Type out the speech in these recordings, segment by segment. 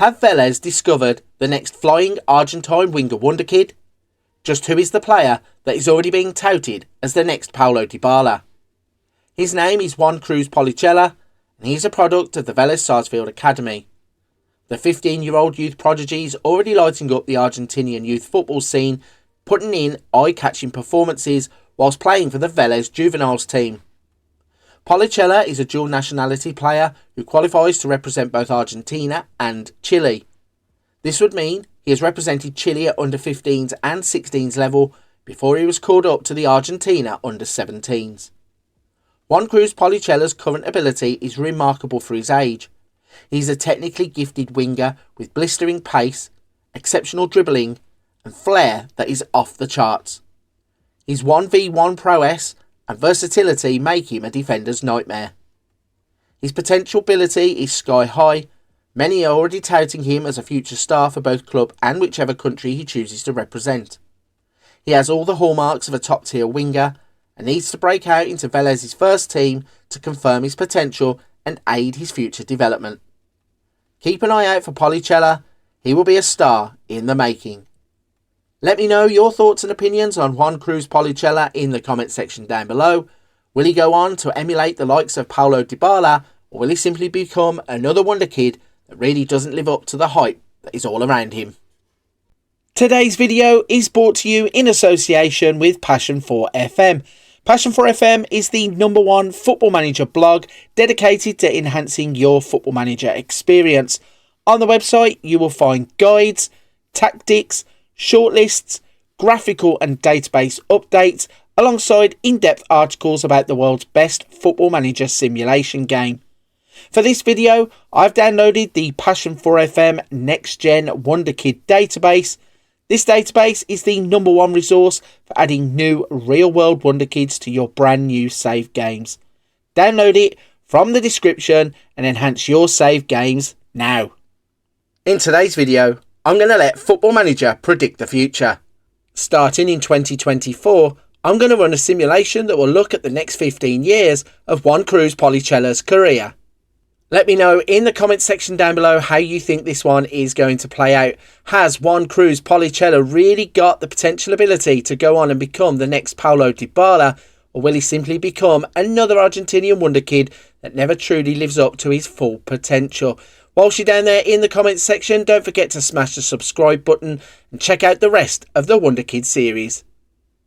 Have Velez discovered the next flying Argentine winger wonderkid? Just who is the player that is already being touted as the next PAULO DYBALA? His name is Juan Cruz Policella, and he is a product of the Velez Sarsfield Academy. The 15-year-old youth prodigy is already lighting up the Argentinian youth football scene, putting in eye-catching performances whilst playing for the Velez juveniles team. Policella is a dual nationality player who qualifies to represent both Argentina and Chile. This would mean he has represented Chile at under 15s and 16s level before he was called up to the Argentina under 17s. Juan Cruz Policella's current ability is remarkable for his age. He's a technically gifted winger with blistering pace, exceptional dribbling and flair that is off the charts. His 1v1 prowess and versatility make him a defender's nightmare. His potential ability is sky high. Many are already touting him as a future star for both club and whichever country he chooses to represent. He has all the hallmarks of a top tier winger and needs to break out into Velez's first team to confirm his potential and aid his future development. Keep an eye out for Policella. He will be a star in the making. Let me know your thoughts and opinions on Juan Cruz Policella in the comment section down below. Will he go on to emulate the likes of PAULO DYBALA, or will he simply become another wonderkid that really doesn't live up to the hype that is all around him? Today's video is brought to you in association with Passion4FM. Passion4FM is the #1 football manager blog dedicated to enhancing your football manager experience. On the website you will find guides, tactics, shortlists, graphical and database updates, alongside in-depth articles about the world's best football manager simulation game. For this video, I've downloaded the Passion4FM Nextgen Wonderkid database. This database is the #1 resource for adding new real-world wonderkids to your brand new save games. Download it from the description and enhance your save games now. In today's video, I'm going to let Football Manager predict the future. Starting in 2024, I'm going to run a simulation that will look at the next 15 years of Juan Cruz Policella's career. Let me know in the comment section down below how you think this one is going to play out. Has Juan Cruz Policella really got the potential ability to go on and become the next PAULO DYBALA, or will he simply become another Argentinian wonderkid that never truly lives up to his full potential? Whilst you're down there in the comments section, don't forget to smash the subscribe button and check out the rest of the Wonderkid series.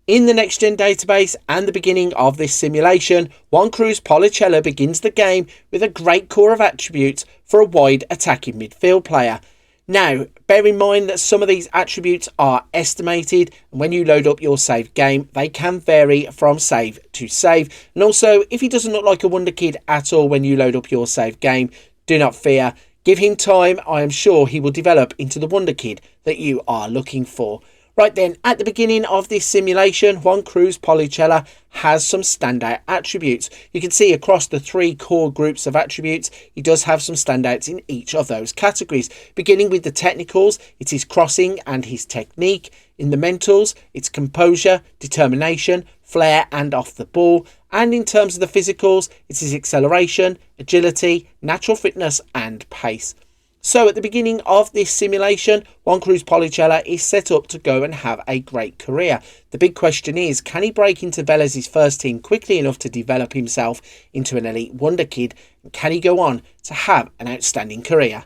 In the Nextgen database and the beginning of this simulation, Juan Cruz Policella begins the game with a great core of attributes for a wide attacking midfield player. Now, bear in mind that some of these attributes are estimated, and when you load up your save game, they can vary from save to save. And also, if he doesn't look like a wonderkid at all when you load up your save game, do not fear. Give him time, I am sure he will develop into the wonderkid that you are looking for. Right then, at the beginning of this simulation, Juan Cruz Policella has some standout attributes. You can see across the 3 core groups of attributes, he does have some standouts in each of those categories. Beginning with the technicals, it's his crossing and his technique. In the mentals, it's composure, determination, flair and off the ball. And in terms of the physicals, it's his acceleration, agility, natural fitness and pace. So at the beginning of this simulation, Juan Cruz Policella is set up to go and have a great career. The big question is, can he break into Velez's first team quickly enough to develop himself into an elite wonderkid? And can he go on to have an outstanding career?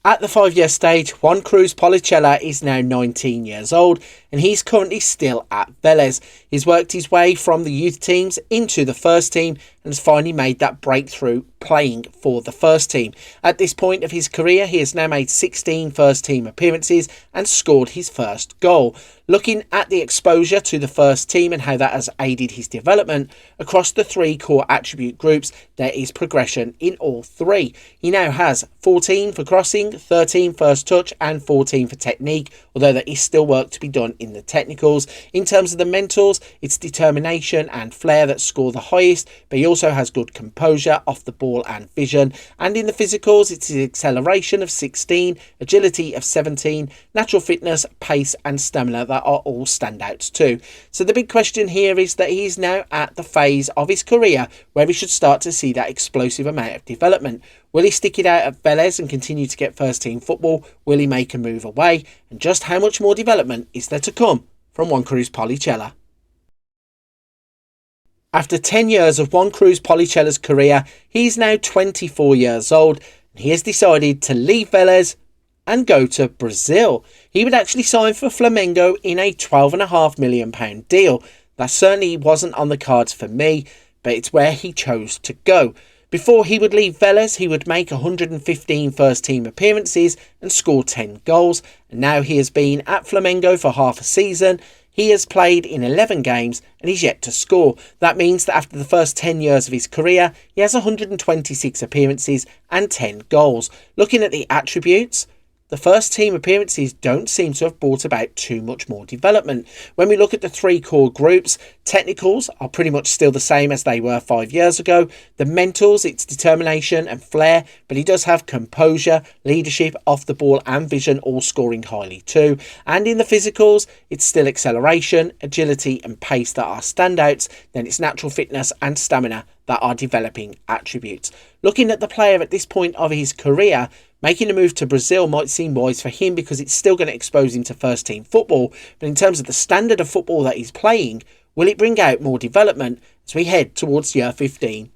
At the 5-year stage, Juan Cruz Policella is now 19 years old and he's currently still at Velez. He's worked his way from the youth teams into the first team and has finally made that breakthrough playing for the first team. At this point of his career, he has now made 16 first team appearances and scored his first goal. Looking at the exposure to the first team and how that has aided his development, across the 3 core attribute groups, there is progression in all 3. He now has 14 for crossing, 13 first touch and 14 for technique, although there is still work to be done in the technicals. In terms of the mentals, it's determination and flair that score the highest, but he also has good composure off the ball and vision. And in the physicals, it's his acceleration of 16, agility of 17, natural fitness, pace and stamina that are all standouts too. So the big question here is that he's now at the phase of his career where he should start to see that explosive amount of development. Will he stick it out at Velez and continue to get first team football? Will he make a move away? And just how much more development is there to come from Juan Cruz Policella? After 10 years of Juan Cruz Policella's career, he's now 24 years old and he has decided to leave Velez and go to Brazil. He would actually sign for Flamengo in a £12.5 million deal. That certainly wasn't on the cards for me, but it's where he chose to go. Before he would leave Velez, he would make 115 first team appearances and score 10 goals. And now he has been at Flamengo for half a season. He has played in 11 games and he's yet to score. That means that after the first 10 years of his career, he has 126 appearances and 10 goals. Looking at the attributes, the first team appearances don't seem to have brought about too much more development. When we look at the three core groups, technicals are pretty much still the same as they were 5 years ago. The mentals, it's determination and flair, but he does have composure, leadership, off the ball and vision, all scoring highly too. And in the physicals, it's still acceleration, agility and pace that are standouts. Then it's natural fitness and stamina that are developing attributes. Looking at the player at this point of his career, making a move to Brazil might seem wise for him because it's still going to expose him to first team football. But in terms of the standard of football that he's playing, will it bring out more development as we head towards year 15?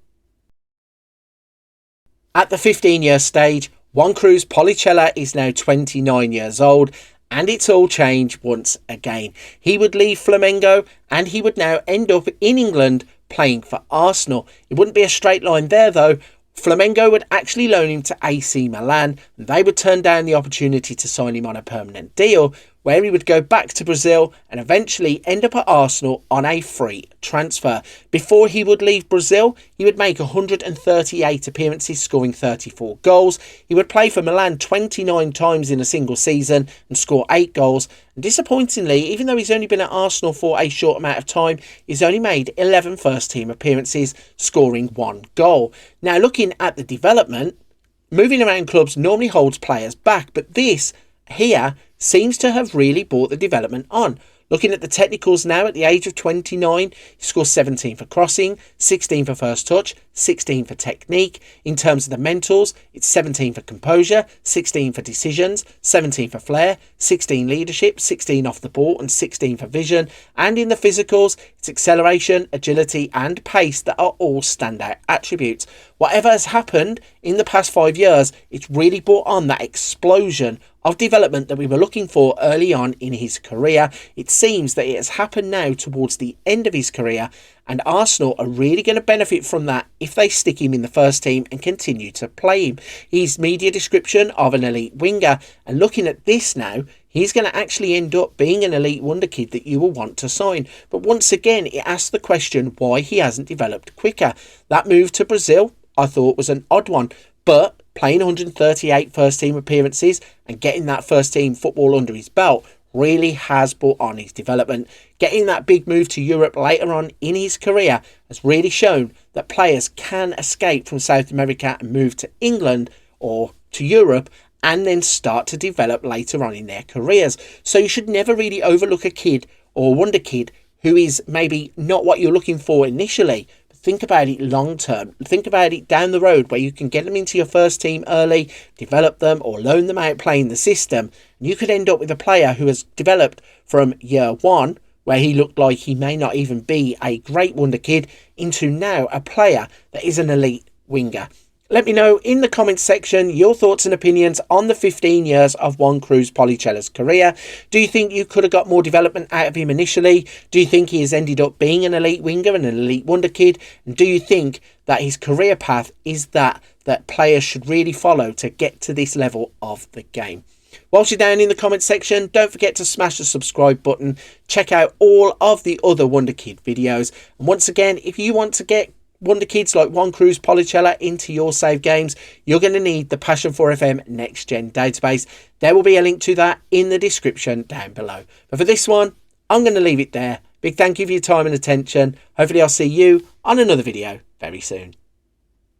At the 15-year stage, Juan Cruz Policella is now 29 years old and it's all changed once again. He would leave Flamengo and he would now end up in England playing for Arsenal. It wouldn't be a straight line there though. Flamengo would actually loan him to AC Milan and they would turn down the opportunity to sign him on a permanent deal where he would go back to Brazil and eventually end up at Arsenal on a free transfer. Before he would leave Brazil, he would make 138 appearances, scoring 34 goals. He would play for Milan 29 times in a single season and score 8 goals. And disappointingly, even though he's only been at Arsenal for a short amount of time, he's only made 11 first team appearances, scoring 1 goal. Now, looking at the development, moving around clubs normally holds players back, but this here seems to have really brought the development on. Looking at the technicals now, at the age of 29, he scores 17 for crossing, 16 for first touch, 16 for technique. In terms of the mentals, it's 17 for composure, 16 for decisions, 17 for flair, 16 leadership, 16 off the ball and 16 for vision. And in the physicals, it's acceleration, agility and pace that are all standout attributes. Whatever has happened in the past 5 years, it's really brought on that explosion of development that we were looking for early on in his career. It seems that it has happened now towards the end of his career and Arsenal are really going to benefit from that if they stick him in the first team and continue to play him. His media description of an elite winger, and looking at this now, he's going to actually end up being an elite wonderkid that you will want to sign. But once again, it asks the question why he hasn't developed quicker. That move to Brazil, I thought, was an odd one, but playing 138 first team appearances and getting that first team football under his belt really has brought on his development. Getting that big move to Europe later on in his career has really shown that players can escape from South America and move to England or to Europe and then start to develop later on in their careers. So you should never really overlook a kid or wonder kid who is maybe not what you're looking for initially. Think about it long term. Think about it down the road where you can get them into your first team early, develop them or loan them out playing the system. And you could end up with a player who has developed from year one, where he looked like he may not even be a great wonder kid, into now a player that is an elite winger. Let me know in the comments section your thoughts and opinions on the 15 years of Juan Cruz Policella's career. Do you think you could have got more development out of him initially? Do you think he has ended up being an elite winger and an elite wonder kid? And do you think that his career path is that players should really follow to get to this level of the game? Whilst you're down in the comments section, don't forget to smash the subscribe button. Check out all of the other Wonder Kid videos. And once again, if you want to get wonderkids like Juan Cruz Policella into your save games, you're going to need the Passion4FM Nextgen database. There will be a link to that in the description down below. But for this one, I'm going to leave it there. Big thank you for your time and attention. Hopefully I'll see you on another video very soon.